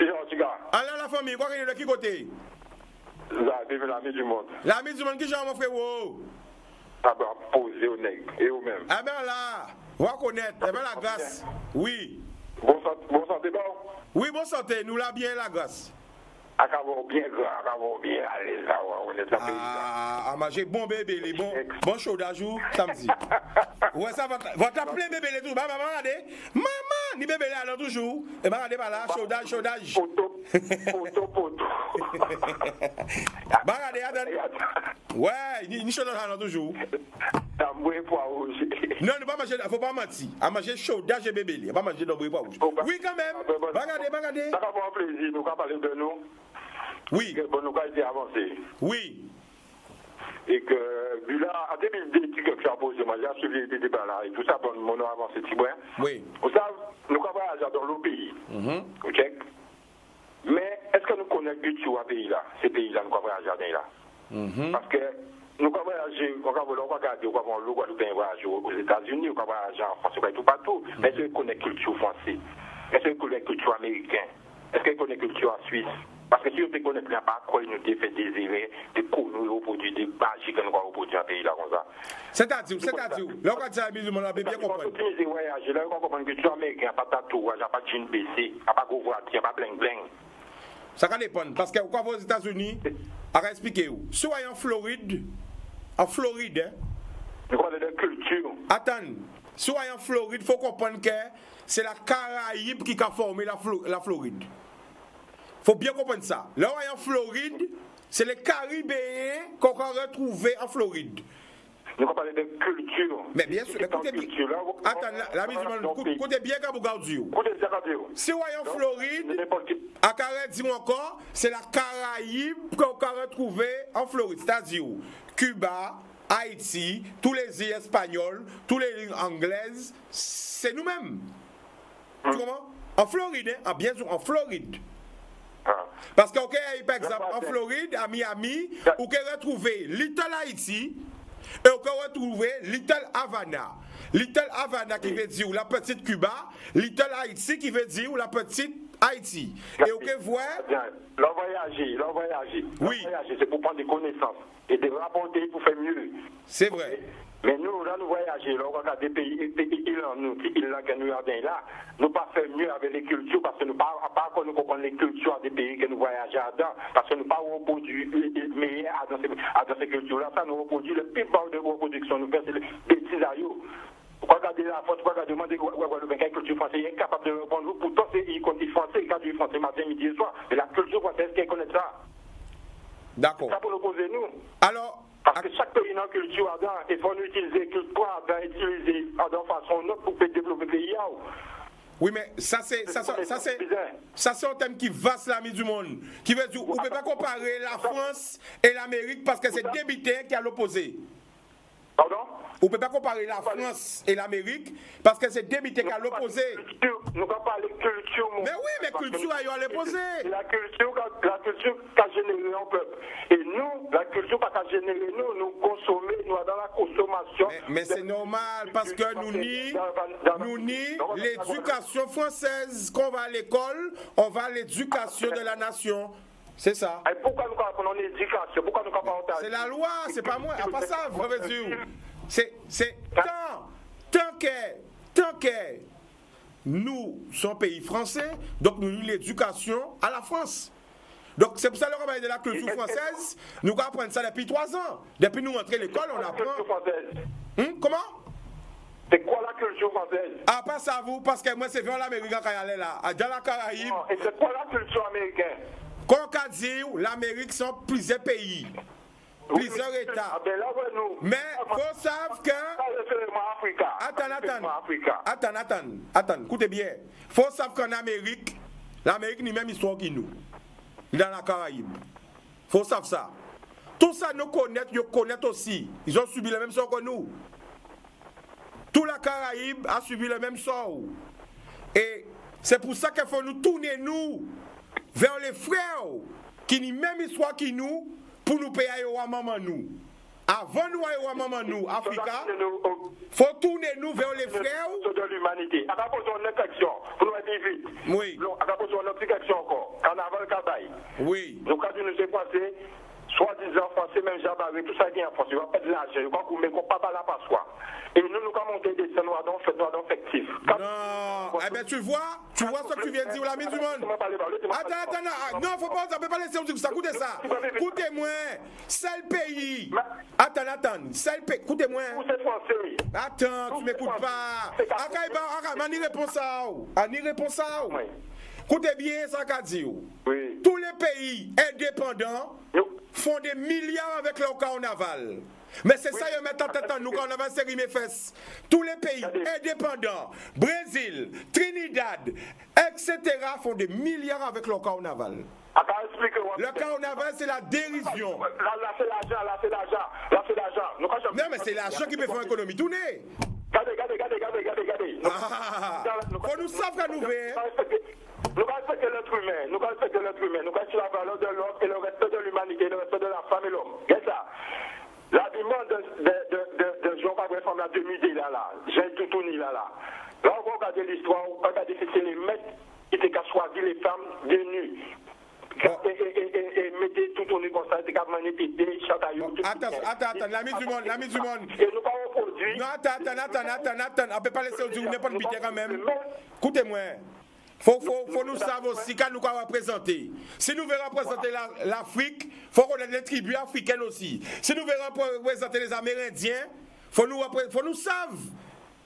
En tout cas. Alors la famille, quoi qu'il y a de qui côté? L'ami du monde. L'ami du monde qui j'ai mon frère? Ah ben, posé au nègre, et au même. Ah ben là, on va connaître, eh ben la grâce. Oui. Bon santé, bon? Oui, bon santé, nous l'a bien la grâce. À bien grand, bien à l'aise là, on est dans le pays. Ah, manger bon bébé, les bon chaud d'ajout samedi. Ouais, ça va t'appeler bébé les tout. Maman, regardez. Maman, ni bébé là toujours. Et bah regardez par là, chaudage. Poto. Bah regardez, attends. Ouais, ni chaudage là toujours. T'as moué poids rouge. Non, ne pas manger, faut pas mentir. À manger chaudage et bébé, pas manger d'ombre poids rouge. Oui quand même. Bah regardez. Ça va avoir plaisir, nous allons parler de nous. Oui. Bon, nous allons avancer. Oui. Et que, vu là, en 2010, que tu as posé, moi j'ai suivi des débats là, et tout ça, bon, mon nom avancé, petit bois. Oui. Vous savez, nous avons voyagé dans le pays. Ok? Mais est-ce que nous connaissons le culture à pays là? Ces pays-là, nous avons voyagé là. Parce que nous avons voyagé, on va regarder, on va voir le Guadeloupe voyager aux États-Unis, on va voyager en France, tout partout. Mais est-ce que nous connaissons la culture française? Est-ce que nous connaissons la culture américaine? Est-ce que nous connaissons la culture suisse? Parce que si on ne connaît pas quoi, il nous fait désirer de nous reproduire des magies que nous avons reproduire un pays là comme ça. C'est-à-dire, là, quand tu as mis, on a bien compris. Là, on comprend que tu es américain, pas de tatouage, pas de jean baissé, pas de voiture, pas bling bling. Ça va dépendre, parce que quand vous aux États-Unis, on va expliquer où. Soit en Floride, hein, nous parlons de culture. Attends, soit en Floride, il faut comprendre que c'est la Caraïbe qui a formé la Floride. Il faut bien comprendre ça. Là où en Floride, c'est les Caribéens qu'on va retrouver en Floride. Nous parlons de culture. Mais bien sûr, écoutez bien. Attends, la musulmane, écoutez bien quand vous regardez. Si vous êtes en Floride, à Carré, dis-moi encore, c'est la Caraïbe qu'on va retrouver en Floride. C'est-à-dire Cuba, Haïti, tous les îles espagnoles, tous les îles anglaises, c'est nous-mêmes. Tu comprends? En Floride, hein? Bien sûr, en Floride. Parce que, par exemple, en Floride, à Miami, vous pouvez retrouver Little Haïti et vous pouvez retrouver Little Havana. Little Havana qui veut dire la petite Cuba, Little Haïti qui veut dire la petite Haïti. Et vous pouvez voir. L'envoyager. Oui. C'est pour prendre des connaissances et de rapporter pour faire mieux. C'est vrai. Mais nous, là, nous voyageons, là, on regarde des pays, là, que nous regardons là, nous pas faire mieux avec les cultures, parce que nous pas qu'on nous comprend les cultures des pays que nous voyageons dedans, parce que nous pas reproduire meilleur dans ces cultures-là, ça nous reproduit le plus bas de reproduction, nous faisons des bêtises à eux. Regardez la France, regardez, demandez quelle culture française, il est incapable de répondre, pourtant il connaît français, quand il français matin, midi et soir, mais la culture française, qui connaît ça? D'accord. Ça pour l'opposer nous. Alors, parce que chaque pays dans la culture, il faut utiliser la culture, utiliser de façon autre pour développer le pays. Oui, mais ça c'est un thème qui vaste l'ami du monde. Qui veut dire, on ne peut pas comparer la France et l'Amérique parce que c'est deux bitins qui à l'opposé. Pardon? On ne peut pas comparer la France et l'Amérique parce que c'est deux bitins qui à l'opposé. Nous ne parlons pas de culture. Mais oui, mais culture à l'opposé. La culture qui a généré un peuple. Et nous, la culture qui a généré nous consommer, nous dans la consommation. Mais c'est normal parce que nous nions l'éducation française qu'on va à l'école, on va à l'éducation de la nation. C'est ça. Et pourquoi nous apprenons l'éducation? Pourquoi nous apprenons? C'est la loi, c'est pas moi. À part ça, vous avez dit. C'est tant que nous sommes pays français, donc nous avons l'éducation à la France. Donc c'est pour ça qu'on va de la culture française. Nous apprenons ça depuis 3 ans. Depuis nous entrer à l'école, on apprend. Comment? C'est quoi la culture française? Ah, pas ça vous, parce que moi c'est vers l'Amérique quand il est là, dans la Caraïbe. Et c'est quoi la culture américaine? Quand on dit l'Amérique sont plusieurs pays, plusieurs États. Mais il faut savoir que... Attends, écoutez bien. Il faut savoir qu'en Amérique, l'Amérique n'a même histoire que nous. Dans la Caraïbe. Il faut savoir ça. Tout ça nous connaît, ils connaissent aussi. Ils ont subi le même sort que nous. Toute la Caraïbe a subi le même sort. Et c'est pour ça qu'il faut nous tourner nous vers les frères qui n'ont même histoire que nous pour nous payer à maman nous. Avant nous à maman nous, Africa, faut tourner nous vers les frères de l'humanité. On a besoin d'une action pour nous aider vite. Oui. On a besoin d'une application encore. Carnaval Kabaï. Oui. Donc quand nous s'est passé, soi-disant français, même Jabaré, tout ça vient en France. Il va pas de l'argent, il va qu'on pas la passoire. Et nous avons monté des scènes noirs fictifs. Non, eh bien tu vois ce que tu viens de dire, l'ami du monde. Attends, non, faut pas, ça peut pas laisser ça, écoutez ça. Écoutez-moi, c'est le pays. Attends, c'est le pays, écoutez-moi. Attends, tu m'écoutes pas. Ani répond ça. Écoutez bien ça qu'a dit. Tous les pays indépendants font des milliards avec leur carnaval. Mais c'est ça, ils mettent en tête nous quand on a série mes fesses. Tous les pays indépendants, Brésil, Trinidad, etc. font des milliards avec leur carnaval. Le carnaval, c'est la dérision. Là, c'est l'argent. Non, mais c'est l'argent qui peut faire l'économie tourner. Regardez. Faut nous savoir qu'à nous faire. Nous respectons l'être humain, nous respectons la valeur de l'autre et le respect de l'humanité, le respect de la femme et l'homme. Qu'est-ce ça? La demande de Jean-Paul Femme la demi-dé là, j'ai tout ni là. Là, on regarde l'histoire, on regarde c'est les maîtres qui étaient qu'à choisir les femmes de nues. Et mettez tout au niveau comme ça, c'est qu'à manipuler, chataillot. Attends, l'ami du monde. Et nous pas produit. Non, attends, on peut pas laisser au n'importe qui quand même. Écoutez-moi. Faut nous savoir aussi quand nous allons représenter. Si nous voulons représenter l'Afrique, il faut qu'on ait des tribus africaines aussi. Si nous voulons représenter les Amérindiens, faut nous savoir.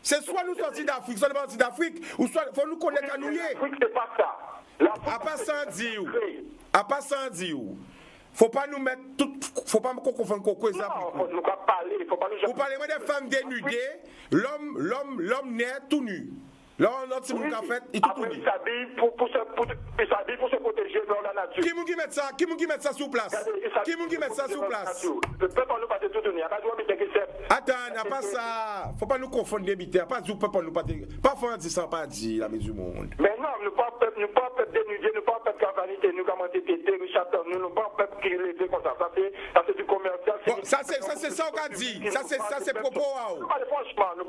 C'est soit nous sortir d'Afrique, soit nous sortir d'Afrique, ou soit faut nous connaître à nous. L'Afrique, c'est pas ça. À pas sans dire. Faut pas nous mettre tout. Faut pas qu'on confonde coco et ça. Nous pas parler. Faut pas nous. Vous parlez des femmes dénudées, l'homme né tout nu. Là, on a dit mon fait, il tout dit. Il s'habille pour se protéger dans la nature. Qui met ça sous place? Le peuple nous pas tout donner. Attends, n'a pas ça. Faut pas nous confondre des bitaires. Pas du peuple nous pas. Pas faire dire ça, pas dire la du monde. Mais non, nous pas peuple dénudé, nous pas peuple cavanité, nous comment tété, nous chaton, nous pas peuple qui levé comme ça. Ça c'est du commercial. Bon, ça c'est ça qu'a dit. Ça c'est propos.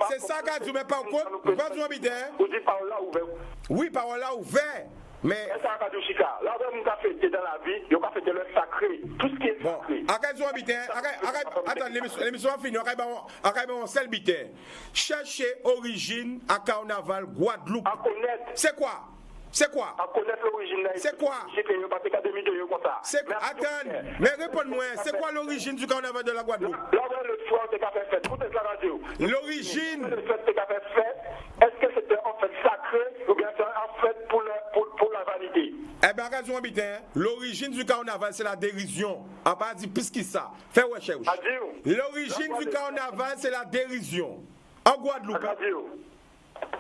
C'est ça qu'a dit, mais pas quoi. Pas du bitaire. Vous dites par là ouvert. Oui, par là ouvert. Mais. Ça va du Chica. Là, on a fêté dans la vie, il a fêté le sacré. Tout ce qui est sacré. Attends, l'émission a fini. On seul bitin. Chercher origine à Carnaval Guadeloupe. À connaître. C'est quoi? À connaître l'origine. C'est quoi? Attends, mais réponds-moi. C'est quoi l'origine du Carnaval de la Guadeloupe? Là, le soir, c'est qu'a fait fête. Écoutez la radio. L'origine. C'est qu'a fait fête. Est-ce que c'était en fait sacré ou bien c'est en fait pour la vanité? Eh bien, raison, bitin. L'origine du Carnaval, c'est la dérision. On va dire plus que ça. Fais recherche. L'origine du Carnaval, c'est la dérision. En Guadeloupe.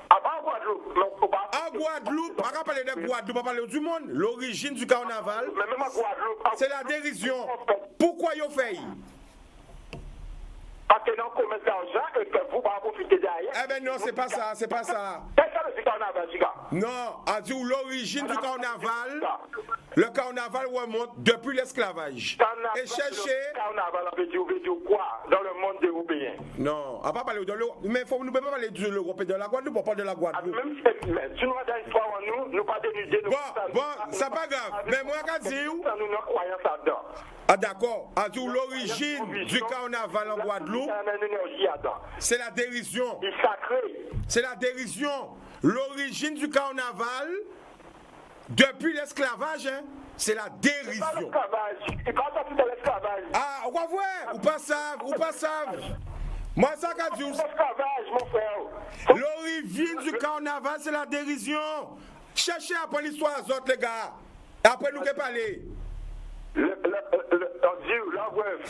En Guadeloupe, on va parler de Guadeloupe, on va parler du monde. L'origine du carnaval, c'est la dérision. Pourquoi ils ont fait? Parce que non, commerce d'argent et que vous pas profiter derrière. Eh ben non, c'est pas ça. C'est ça le carnaval, Giga. Non, on dit l'origine du carnaval, le carnaval remonte depuis l'esclavage. Et chercher. Carnaval veut dire quoi dans le monde européen? Non, on va pas parler de l'Europe. Mais nous ne pouvons pas parler de l'Europe et de la Guadeloupe, on parle de la Guadeloupe. Même si nous avons une histoire en nous pas dénuder. Bon, c'est pas grave. Mais moi, je dis. Nous n'avons croyance là-dedans. Ah d'accord, à dire l'origine du carnaval en Guadeloupe, c'est la dérision. C'est la dérision. L'origine du carnaval, depuis l'esclavage, hein, c'est la dérision. Ah, on va voir, ou pas savent. Moi, ça qu'a dit. L'origine du carnaval, c'est la dérision. Cherchez après l'histoire des autres, les gars. Après, nous qui parler.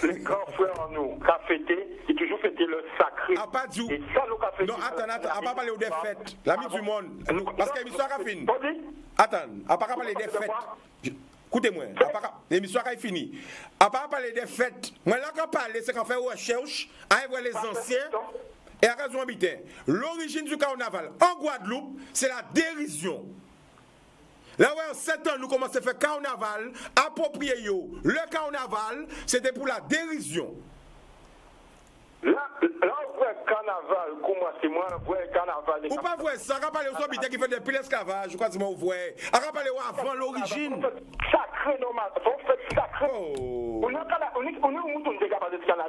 Les grands frères en nous, qu'a fêté, ils toujours fêté le sacré. Ah, pas du. Et ça, nous qu'a fêté. Non, attends, on va parler des fêtes. L'ami du monde. Parce que l'émission a fini. Attends, on va pas parler des fêtes. Écoutez-moi, l'émission a fini. On va pas parler des fêtes. Moi, là, quand on parle, c'est qu'on fait recherche, à voir les anciens. Et à raison habiter. L'origine du carnaval en Guadeloupe, c'est la dérision. Là, ouais, en 7 ans, nous commençons à faire carnaval, approprié. Le carnaval, c'était pour la dérision. Là, on voit carnaval. carnaval, commencez moi, vrai carnaval. Ou pas vrai, ça va parler aux habitants qui font des piles esclavage, je crois que c'est mon vrai. On va parler avant l'origine. Sacré, normal. Faut faire sacré. Oh. On est un mouton de capable de scanner,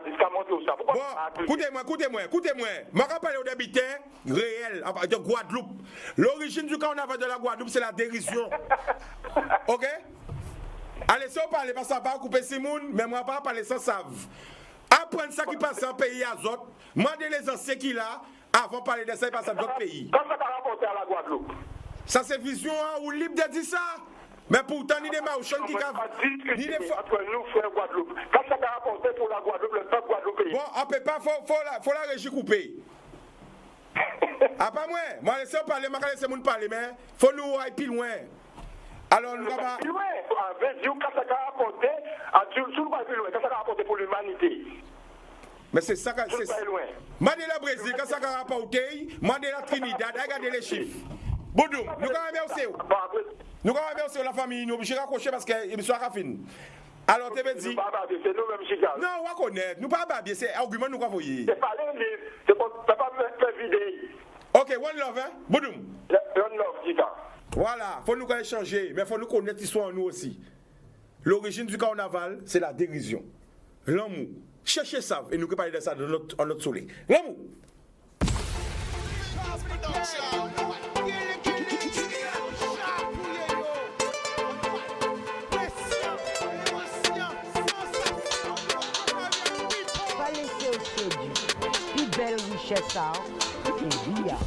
ça. Pourquoi? Bon, écoutez-moi. Je vais parler aux habitants réels, de Guadeloupe. L'origine du carnaval de la Guadeloupe, c'est la dérision. Ok? Allez, si on parle, parce que ça va couper Simon, mais moi, pas parler sans savre. Apprendre ça qui passe en pays à autres, demandez les anciens qui là, avant de parler de ça, qui passe dans d'autres pays. Quand ça va rapporter à la Guadeloupe? Ça, c'est vision, hein, ou libre de dire ça. Mais pourtant, ni des marchands qui cavent. Ni des entre nous, frères Guadeloupe. Quand ça va rapporter pour la Guadeloupe, le peuple guadeloupéen. Bon, on peut pas, faut la régie couper. Ah, pas moi, laissez parler, je vais laisser mon parler, mais faut nous aller plus loin. Alors, nous allons. Plus loin, quand ça va rapporter, quand ça va rapporter pour l'humanité. Mais c'est ça que c'est. Mandez le Brésil, quand ça va rapporter, mandez la Trinidad, regardez les chiffres. Boudoum, nous allons remercier. Nous allons remercier la famille, nous obligés de raccrocher parce que l'émission a fini. Alors, tu veux dire. C'est nous-mêmes, Chicago. Non, on va connaître. Nous ne pas babier, c'est argument nous avons voyé. C'est pas les livres, c'est pas faire vidéo. Ok, one love, hein? Boudoum. One love, Chicago. Voilà, faut nous échanger, mais faut nous connaître l'histoire nous aussi. L'origine du carnaval, c'est la dérision. L'amour. Cherchez ça et nous pouvons parler de ça dans notre soleil. L'amour. Pas laisser au séduit. Plus belle richesse, ça. C'est bien.